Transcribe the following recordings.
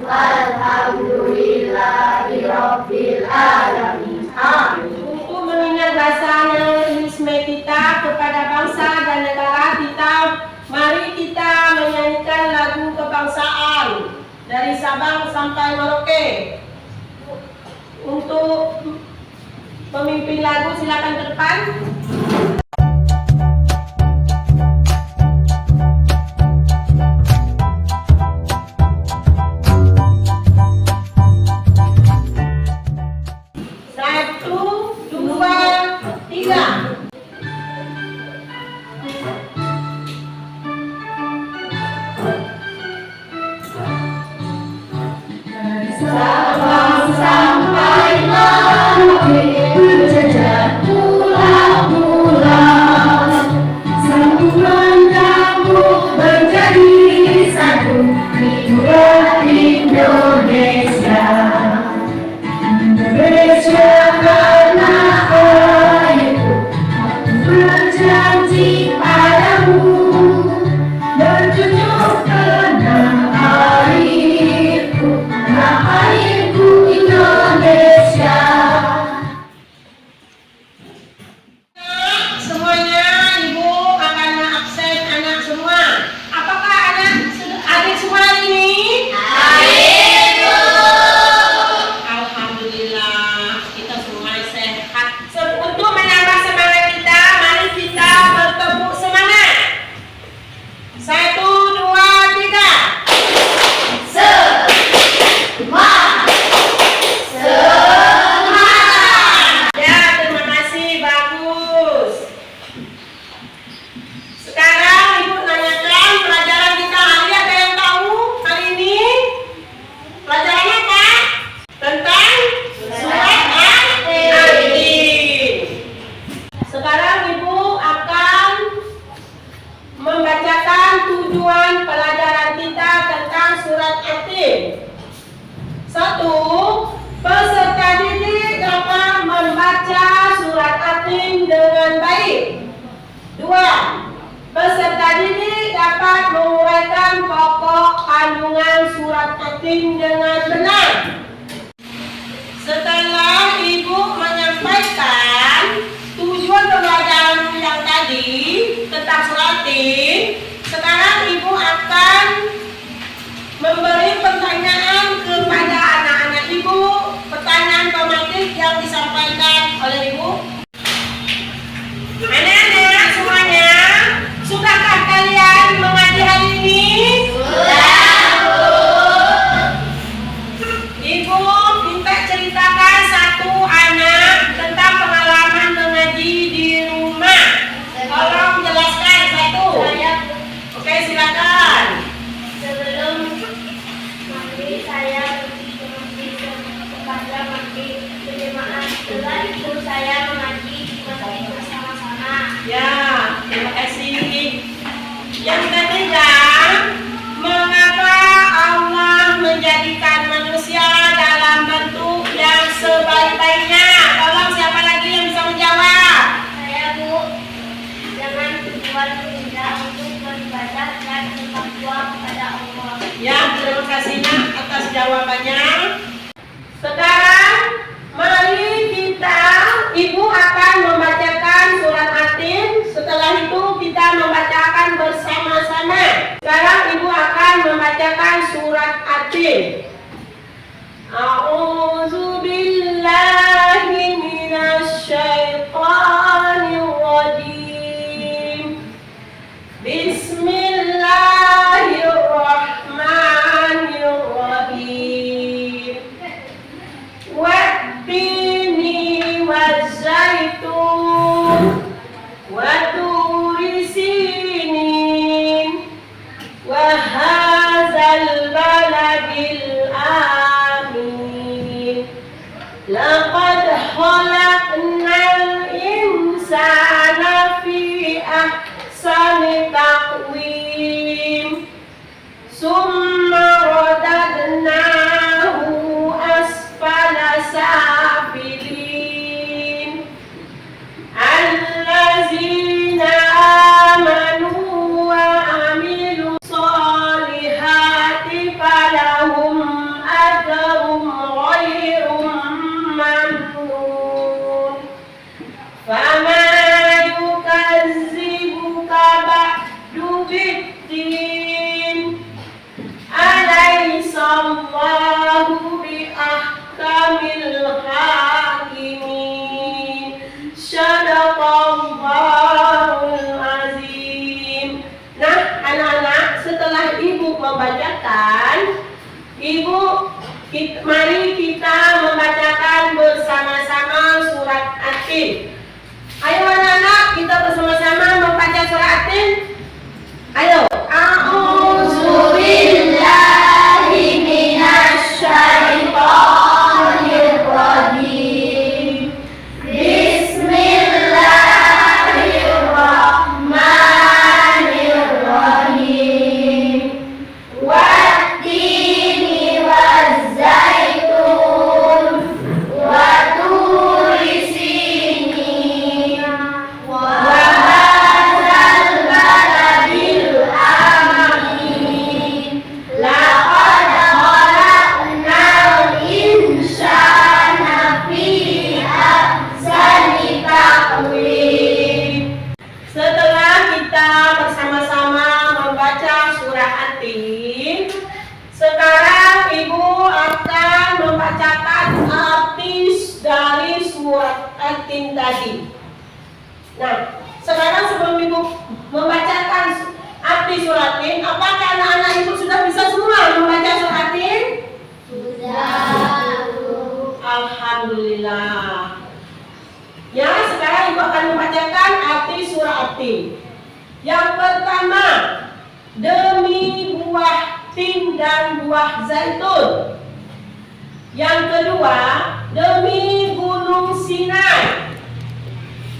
Walhamdulillahirabbil alamin. Untuk mengingat bahasanya Isme kita kepada bangsa dan negara kita, mari kita menyanyikan lagu kebangsaan dari Sabang sampai Merauke. Untuk pemimpin lagu silakan ke depan. Sabang sampai Merauke, jejak pulau-pulau, sambungan nyambung menjadi satu negara Indonesia. Indonesia karena airku, aku berjanji padamu, menjunjung tanah airku, airku Indonesia. Semuanya, ibu akan absen anak semua. Apakah adik semua ini? Alhamdulillah, kita semua sehat. Untuk menambah semangat kita, mari kita bertepuk semangat. 1, 2, 3. Ya, terima kasih, bagus. Sekarang ibu tanyakan pelajaran kita hari, ada yang tahu hari ini? Pelajaran apa? Tentang surat At-Tin. Sekarang ibu akan membacakan tujuan pelajaran kita tentang surat At-Tin. 1. Peserta didik dapat membaca surat At-Tin dengan baik. 2. Peserta didik dapat menguraikan pokok kandungan surat At-Tin dengan benar. Setelah ibu menyampaikan tujuan pembelajaran yang tadi tentang surat At-Tin, sekarang ibu akan memberi pertanyaan kepada anak-anak ibu, pertanyaan tematik yang disampaikan oleh ibu. Anak-anak semuanya, sudahkah kalian mengaji hari ini? Ibu minta ceritakan satu anak tentang pengalaman mengaji di rumah. Tolong jelaskan satu. Oke, silakan. Sebelum mandi saya kepada mandi berjemaah. Setelah itu saya mengaji di masjid bersama-sama. Ya, terima kasih. Yang ketiga, mengapa Allah menjadikan manusia dalam bentuk yang sebaik-baiknya? Tolong siapa lagi yang bisa menjawab? Saya, Bu, dengan tujuan indah untuk beribadah dan bertakwa kepada Allah. Ya, terima kasih Nak atas jawabannya. Sekarang, mari ibu akan membacakan surat At-Tin. Setelah itu kita membacakan bersama-sama. Sekarang ibu akan membacakan surat At-Tin. A'udzu billahi minasy syaithanir rajim. Bismillahirrahmanirrahim. Wattini wazzaitun wa turi sinin wa hadzal baladil amin. Laqad khalaqnal insana fi ahsani taqwim. Summa radadnahu asfala safilin. Allazina amanu wa amilu solihati falahum mari kita membacakan bersama-sama surat At-Tin. Ayo anak-anak, kita bersama-sama membaca surat At-Tin. Ayo. A'udzu billahi minasy syaithanir rajim. Bismillahirrahmanirrahim. Wat-tini waz-zaitun wa turi sinin wa hadzal baladil amin. Laqad khalaqnal insana fi ahsani taqwim. Setelah kita bersama-sama membaca surah At-Tin, sekarang Ibu akan membacakan arti dari surat At-Tin tadi. Nah, sekarang sebelum Ibu membacakan arti surat At-Tin, apakah anak-anak Ibu sudah bisa semua membaca surat At-Tin? Sudah. Alhamdulillah. Ya, sekarang Ibu akan membacakan arti surah At-Tin. Yang pertama, demi buah tin dan buah zaitun. Yang kedua, demi gunung Sinai.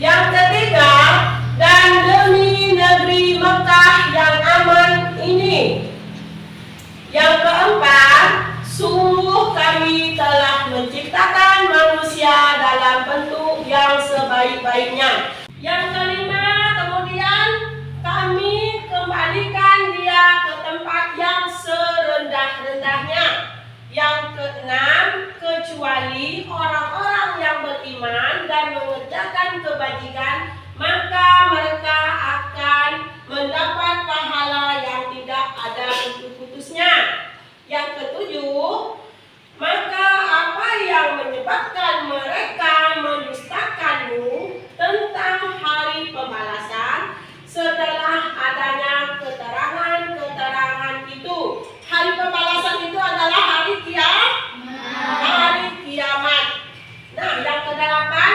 Yang ketiga, dan demi negeri Mekah yang aman ini. Yang keempat, sungguh kami telah menciptakan manusia dalam bentuk yang sebaik-baiknya. Yang kelima, kemudian kami kembalikan dia ke tempat yang serendah-rendahnya. Yang keenam, kecuali orang-orang yang beriman dan mengerjakan kebajikan, maka mereka akan mendapat pahala yang tidak ada putus-putusnya. Yang ketujuh, maka apa yang menyebabkan mereka mendustakanmu tentang hari pembalasan setelah adanya keterangan-keterangan itu. Hari pembalasan itu adalah hari kiamat. Nah, yang kedelapan,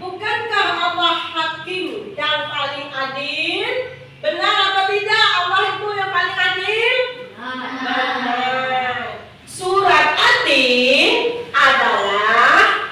bukankah Allah hakim yang paling adil? Benar apa tidak Allah itu yang paling adil? Benar. Surat At-Tin adalah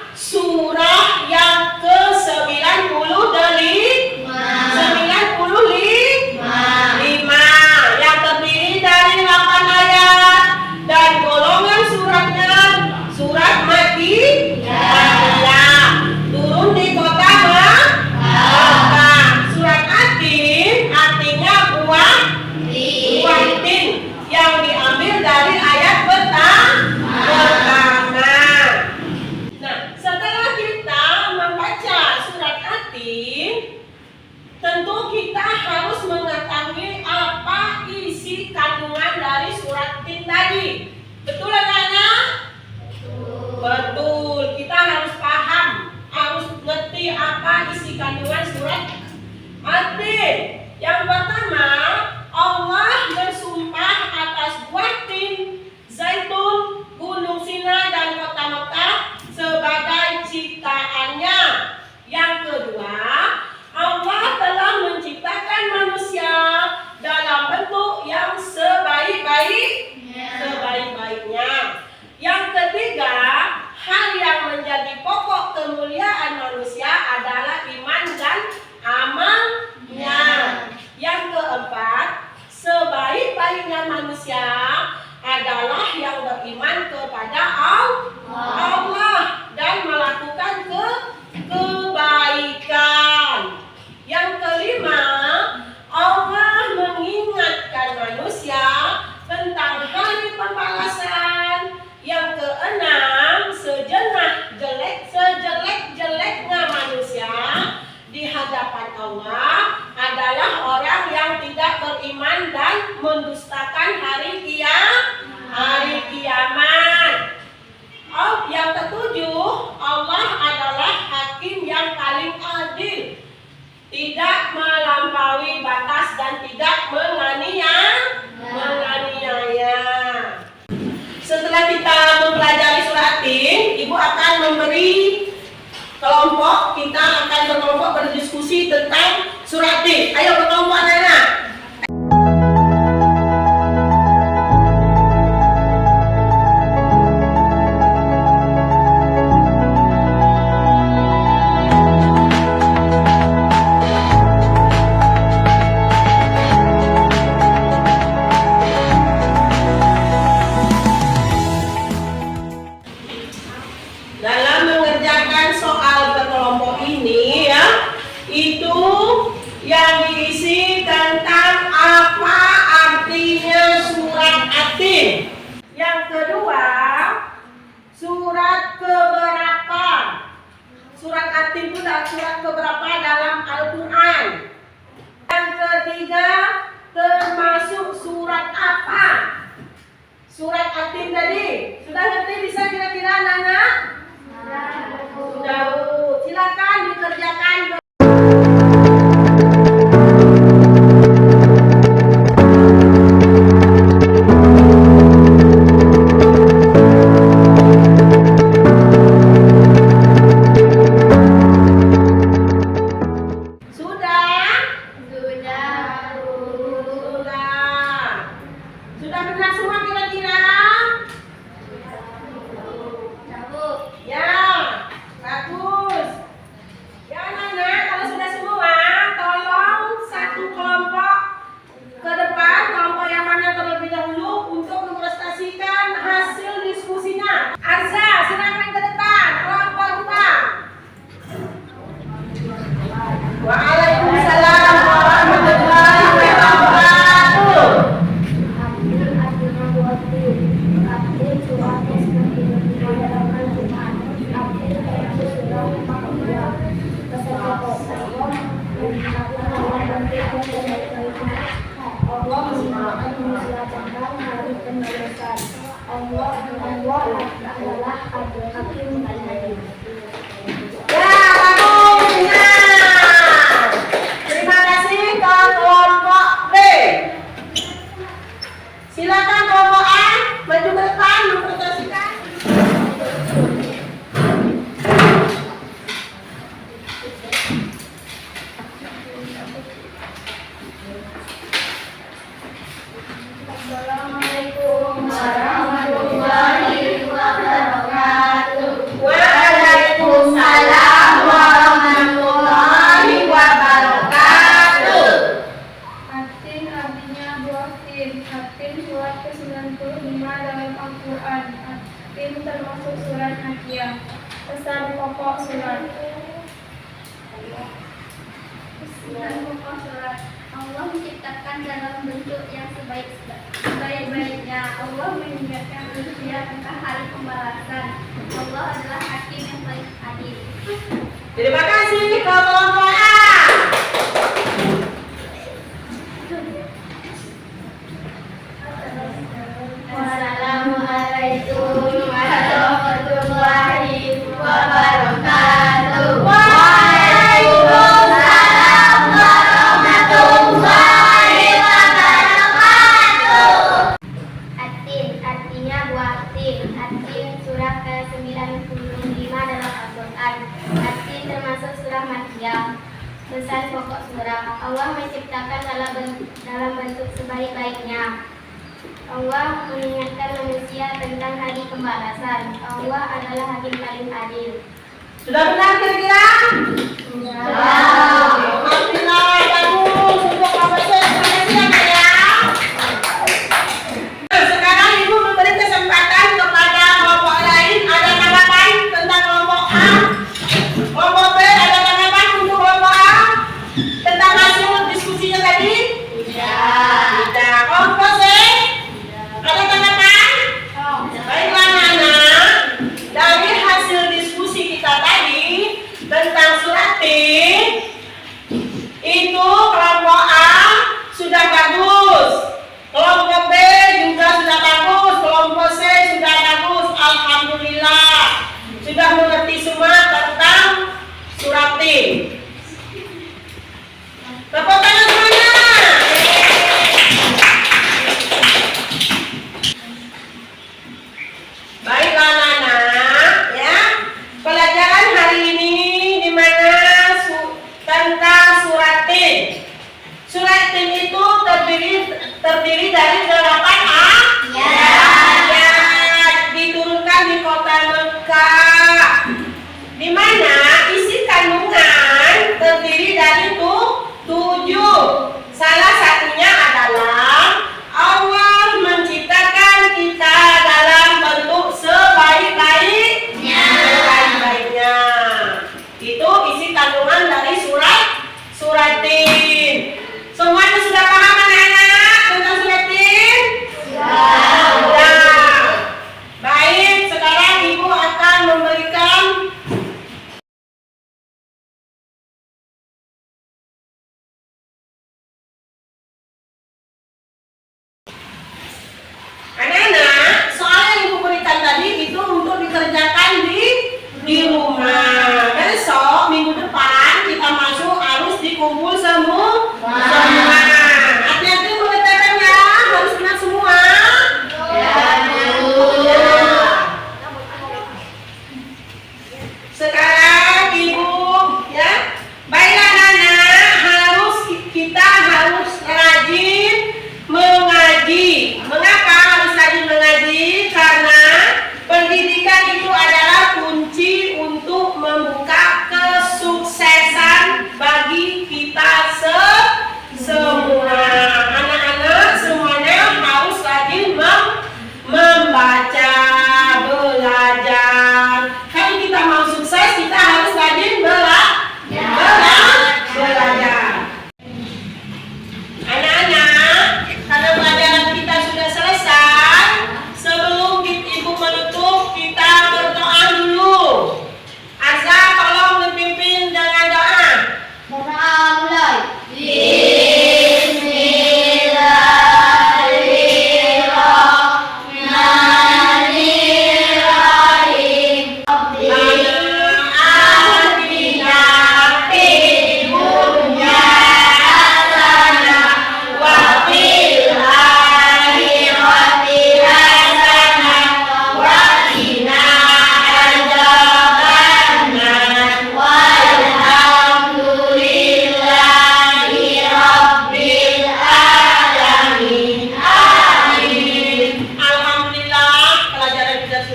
akan memberi kelompok, kita akan berkelompok berdiskusi tentang surat T. Ayo berkelompok anak-anak. Dalam mengerjakan soal berkelompok ini ya, itu yang diisi tentang apa artinya surat atin. Yang kedua, surat keberapa. Surat atin itu adalah surat keberapa dalam Al-Quran. Yang ketiga, termasuk surat apa. Surat atin tadi, sudah ngerti bisa kira-kira anak-anak? Sudah, silakan dikerjakan. Sudah benar semua kira-kira? Ya, bagus. Ya anak-anak, kalau sudah semua, tolong satu kelompok ke depan, kelompok yang mana terlebih dahulu untuk mempresentasikan hasil diskusinya. Arza, silakan ke depan, kelompok 2. Waalaikumsalam warahmatullahi wabarakatuh. Ya, bagus. Nah, terima kasih ke kelompok B. Silakan kelompok A maju ke depan mempresentasikan. Assalamualaikum warahmatullahi wabarakatuh. Waalaikumsalam warahmatullahi wabarakatuh. Atin artinya buah tin. Atin surat ke-95 dalam Al-Quran. Atin termasuk surat Makiyah. Pesan pokok surat. Pesan pokok surat. Allah menciptakan dalam bentuk yang sebaik-baiknya. Allah mengingatkan manusia tentang hari pembalasan. Allah adalah hakim yang paling adil. Terima kasih ke kelompok A. Assalamualaikum warahmatullahi wabarakatuh. Atin artinya buah tin. Atin surat ke-95 dalam Al-Quran. Atin termasuk surah Makiyah. Pesan pokok surah. Allah menciptakan dalam bentuk sebaik-baiknya. Allah mengingatkan manusia tentang hari pembalasan. Allah adalah hakim paling adil. Sudah benar kira-kira? Alhamdulillah, bagus. Untuk apresiasi ya. Sekarang Ibu memberi kesempatan kepada kelompok lain. Ada tanggapan tentang kelompok A? Kelompok B ada tanggapan untuk kelompok A? Tentang hasil diskusinya tadi? Tidak. Kelompok C? Ada tanggapan? Baiklah anak-anak, dari hasil diskusi kita tadi tentang surat T,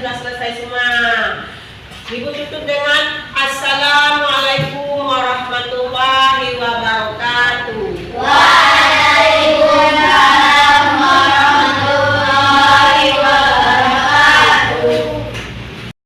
sudah selesai semua. Ibu tutup dengan Assalamualaikum warahmatullahi